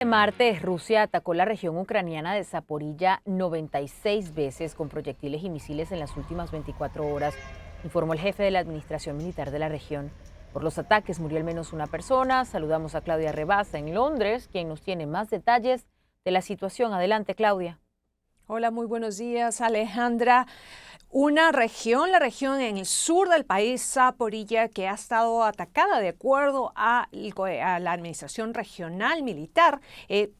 Este martes, Rusia atacó la región ucraniana de Zaporiyia 96 veces con proyectiles y misiles en las últimas 24 horas, informó el jefe de la administración militar de la región. Por los ataques murió al menos una persona. Saludamos a Claudia Rebasa en Londres, quien nos tiene más detalles de la situación. Adelante, Claudia. Hola, muy buenos días, Alejandra. La región en el sur del país, Zaporiyia, que ha estado atacada de acuerdo a la administración regional militar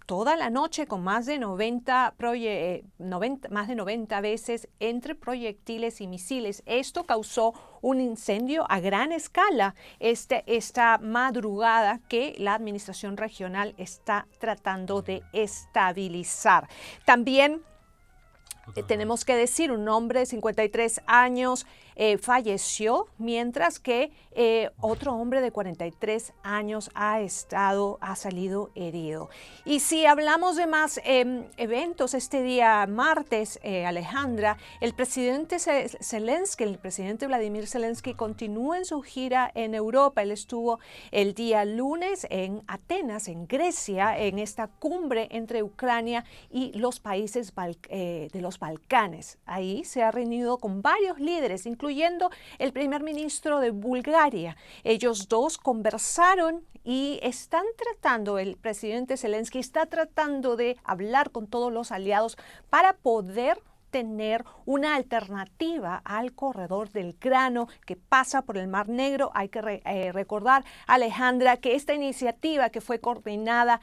toda la noche con más de 90 veces entre proyectiles y misiles. Esto causó un incendio a gran escala esta madrugada que la administración regional está tratando de estabilizar. También tenemos que decir, un hombre de 53 años falleció, mientras que otro hombre de 43 años ha salido herido. Y si hablamos de más eventos este día martes, Alejandra, el presidente Zelensky, el presidente Vladimir Zelensky, continúa en su gira en Europa. Él estuvo el día lunes en Atenas, en Grecia, en esta cumbre entre Ucrania y los países de los Balcanes. Ahí se ha reunido con varios líderes, incluyendo el primer ministro de Bulgaria. Ellos dos conversaron y el presidente Zelensky está tratando de hablar con todos los aliados para poder tener una alternativa al corredor del grano que pasa por el Mar Negro. Hay que recordar, Alejandra, que esta iniciativa que fue coordinada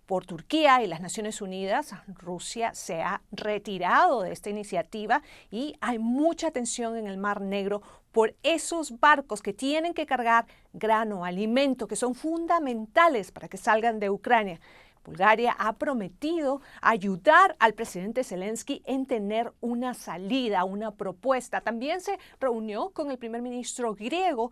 por Turquía y las Naciones Unidas, Rusia se ha retirado de esta iniciativa y hay mucha tensión en el Mar Negro por esos barcos que tienen que cargar grano, alimento, que son fundamentales para que salgan de Ucrania. Bulgaria ha prometido ayudar al presidente Zelensky en tener una salida, una propuesta. También se reunió con el primer ministro griego,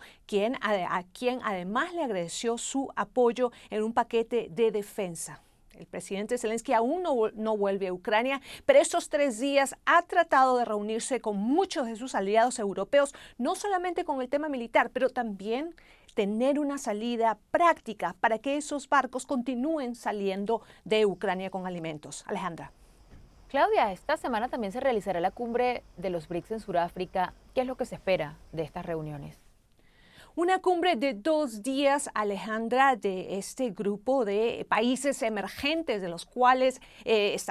a quien además le agradeció su apoyo en un paquete de defensa. El presidente Zelensky aún no vuelve a Ucrania, pero estos 3 días ha tratado de reunirse con muchos de sus aliados europeos, no solamente con el tema militar, pero también tener una salida práctica para que esos barcos continúen saliendo de Ucrania con alimentos. Alejandra. Claudia, esta semana también se realizará la cumbre de los BRICS en Sudáfrica. ¿Qué es lo que se espera de estas reuniones? Una cumbre de 2 días, Alejandra, de este grupo de países emergentes, de los cuales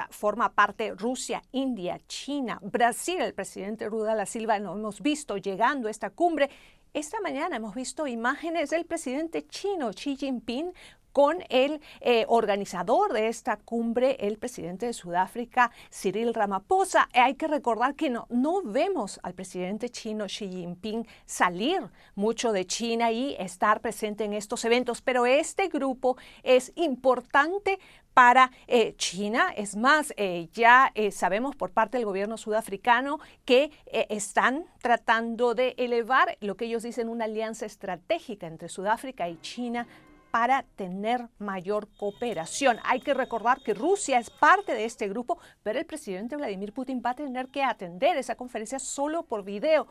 forma parte Rusia, India, China, Brasil. El presidente Lula da Silva lo hemos visto llegando a esta cumbre. Esta mañana hemos visto imágenes del presidente chino Xi Jinping con el organizador de esta cumbre, el presidente de Sudáfrica, Cyril Ramaphosa. Hay que recordar que no vemos al presidente chino Xi Jinping salir mucho de China y estar presente en estos eventos, pero este grupo es importante para China. Es más, ya sabemos por parte del gobierno sudafricano que están tratando de elevar lo que ellos dicen una alianza estratégica entre Sudáfrica y China para tener mayor cooperación. Hay que recordar que Rusia es parte de este grupo, pero el presidente Vladimir Putin va a tener que atender esa conferencia solo por video.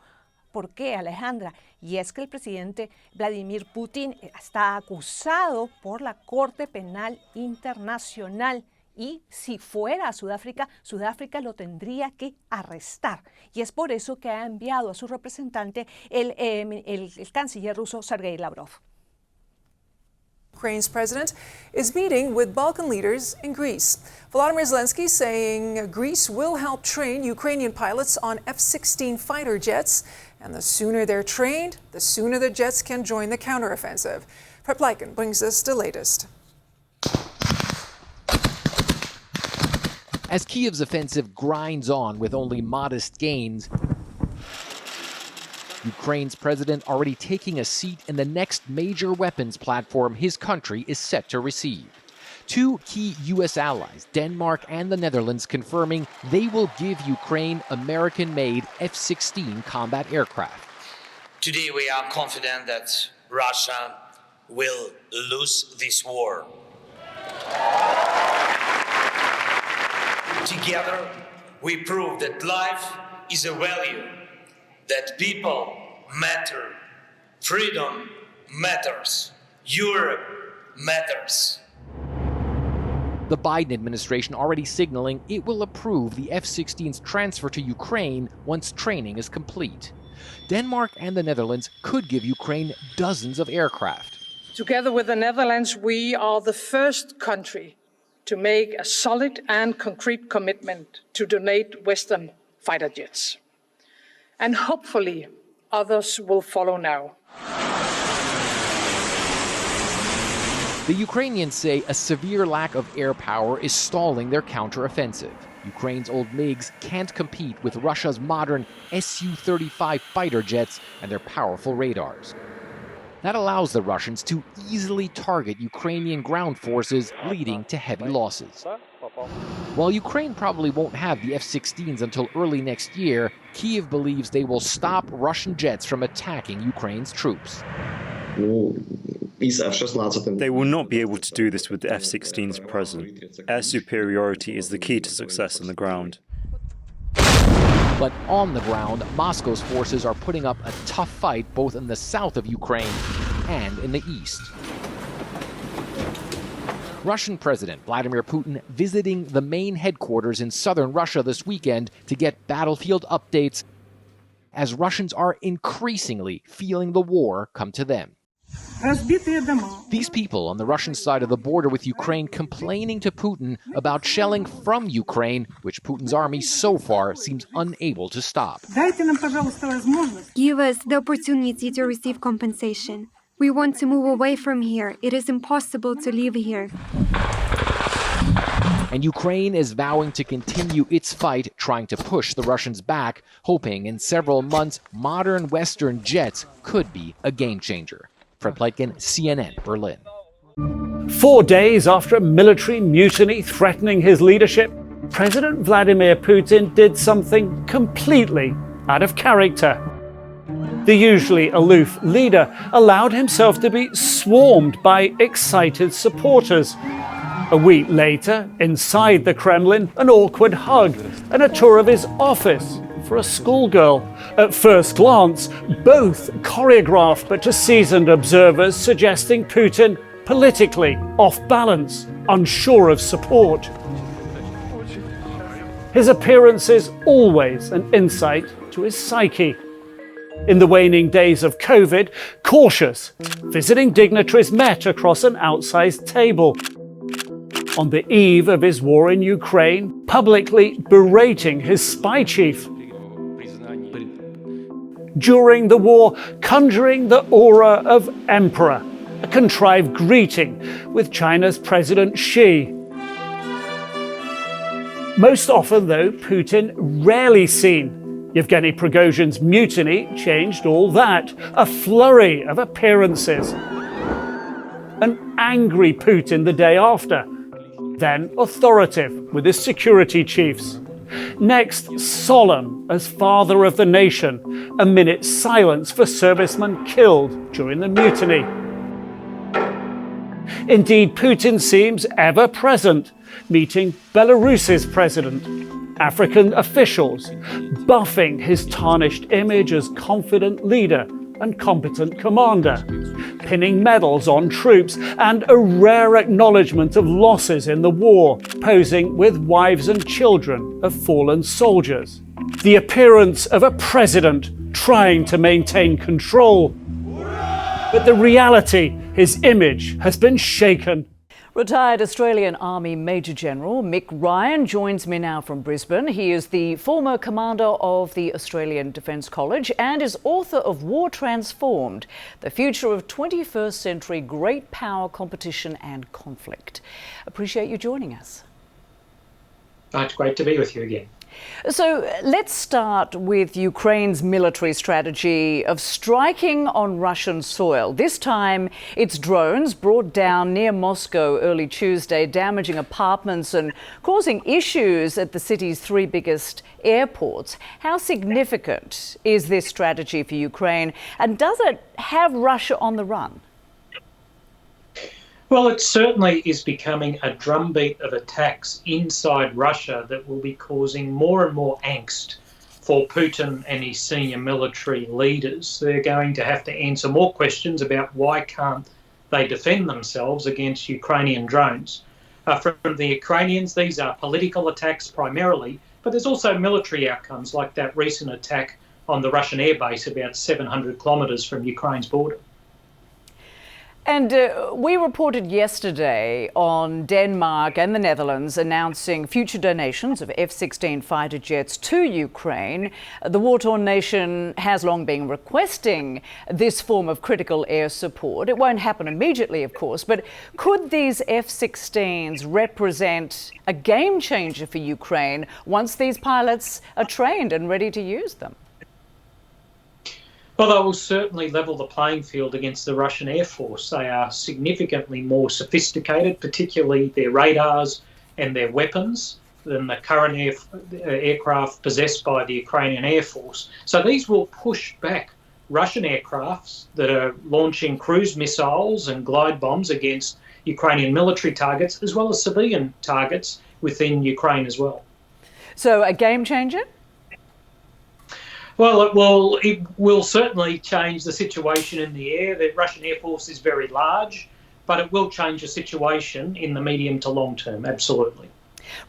¿Por qué, Alejandra? Y es que el presidente Vladimir Putin está acusado por la Corte Penal Internacional y si fuera a Sudáfrica, Sudáfrica lo tendría que arrestar. Y es por eso que ha enviado a su representante el canciller ruso Sergei Lavrov. Ukraine's president is meeting with Balkan leaders in Greece. Volodymyr Zelensky saying Greece will help train Ukrainian pilots on F-16 fighter jets, and the sooner they're trained, the sooner the jets can join the counteroffensive. Prep Lycan brings us the latest. As Kiev's offensive grinds on with only modest gains, Ukraine's president already taking a seat in the next major weapons platform his country is set to receive. 2 key U.S. allies, Denmark and the Netherlands, confirming they will give Ukraine American-made F-16 combat aircraft. Today we are confident that Russia will lose this war. Together we prove that life is a value, that people matter, freedom matters, Europe matters. the Biden administration already signaling it will approve the F-16's transfer to Ukraine once training is complete. Denmark and the Netherlands could give Ukraine dozens of aircraft. Together with the Netherlands, we are the first country to make a solid and concrete commitment to donate Western fighter jets. And hopefully others will follow now. The Ukrainians say a severe lack of air power is stalling their counteroffensive. Ukraine's old MiGs can't compete with Russia's modern Su-35 fighter jets and their powerful radars. That allows the Russians to easily target Ukrainian ground forces, leading to heavy losses. While Ukraine probably won't have the F-16s until early next year, Kyiv believes they will stop Russian jets from attacking Ukraine's troops. They will not be able to do this with the F-16s present. Air superiority is the key to success on the ground. But on the ground, Moscow's forces are putting up a tough fight both in the south of Ukraine and in the east. Russian President Vladimir Putin visiting the main headquarters in southern Russia this weekend to get battlefield updates as Russians are increasingly feeling the war come to them. These people on the Russian side of the border with Ukraine complaining to Putin about shelling from Ukraine, which Putin's army so far seems unable to stop. Give us the opportunity to receive compensation. We want to move away from here. It is impossible to live here. And Ukraine is vowing to continue its fight, trying to push the Russians back, hoping in several months modern Western jets could be a game changer. Fred Pleitgen, CNN, Berlin. 4 days after a military mutiny threatening his leadership, President Vladimir Putin did something completely out of character. The usually aloof leader allowed himself to be swarmed by excited supporters. A week later, inside the Kremlin, an awkward hug and a tour of his office for a schoolgirl. At first glance, both choreographed, but to seasoned observers suggesting Putin politically off balance, unsure of support. His appearance is always an insight to his psyche. In the waning days of COVID, cautious, visiting dignitaries met across an outsized table. On the eve of his war in Ukraine, publicly berating his spy chief. During the war, conjuring the aura of emperor, a contrived greeting with China's President Xi. Most often, though, Putin rarely seen. Yevgeny Prigozhin's mutiny changed all that, a flurry of appearances. An angry Putin the day after, then authoritative with his security chiefs. Next, solemn as father of the nation, a minute's silence for servicemen killed during the mutiny. Indeed, Putin seems ever present, meeting Belarus's president, African officials, buffing his tarnished image as confident leader and competent commander, pinning medals on troops and a rare acknowledgement of losses in the war, posing with wives and children of fallen soldiers. The appearance of a president trying to maintain control. But the reality, his image has been shaken. Retired Australian Army Major General Mick Ryan joins me now from Brisbane. He is the former commander of the Australian Defence College and is author of War Transformed, The Future of 21st Century Great Power Competition and Conflict. Appreciate you joining us. It's great to be with you again. So let's start with Ukraine's military strategy of striking on Russian soil. This time, its drones brought down near Moscow early Tuesday, damaging apartments and causing issues at the city's 3 biggest airports. How significant is this strategy for Ukraine, and does it have Russia on the run? Well, it certainly is becoming a drumbeat of attacks inside Russia that will be causing more and more angst for Putin and his senior military leaders. They're going to have to answer more questions about why can't they defend themselves against Ukrainian drones. from the Ukrainians. These are political attacks primarily, but there's also military outcomes like that recent attack on the Russian airbase about 700 kilometres from Ukraine's border. And we reported yesterday on Denmark and the Netherlands announcing future donations of F-16 fighter jets to Ukraine. The war-torn nation has long been requesting this form of critical air support. It won't happen immediately, of course, but could these F-16s represent a game changer for Ukraine once these pilots are trained and ready to use them? Well, they will certainly level the playing field against the Russian Air Force. They are significantly more sophisticated, particularly their radars and their weapons, than the current aircraft possessed by the Ukrainian Air Force. So these will push back Russian aircrafts that are launching cruise missiles and glide bombs against Ukrainian military targets, as well as civilian targets within Ukraine as well. So a game changer? Well, it will certainly change the situation in the air. The Russian Air Force is very large, but it will change the situation in the medium to long term, absolutely.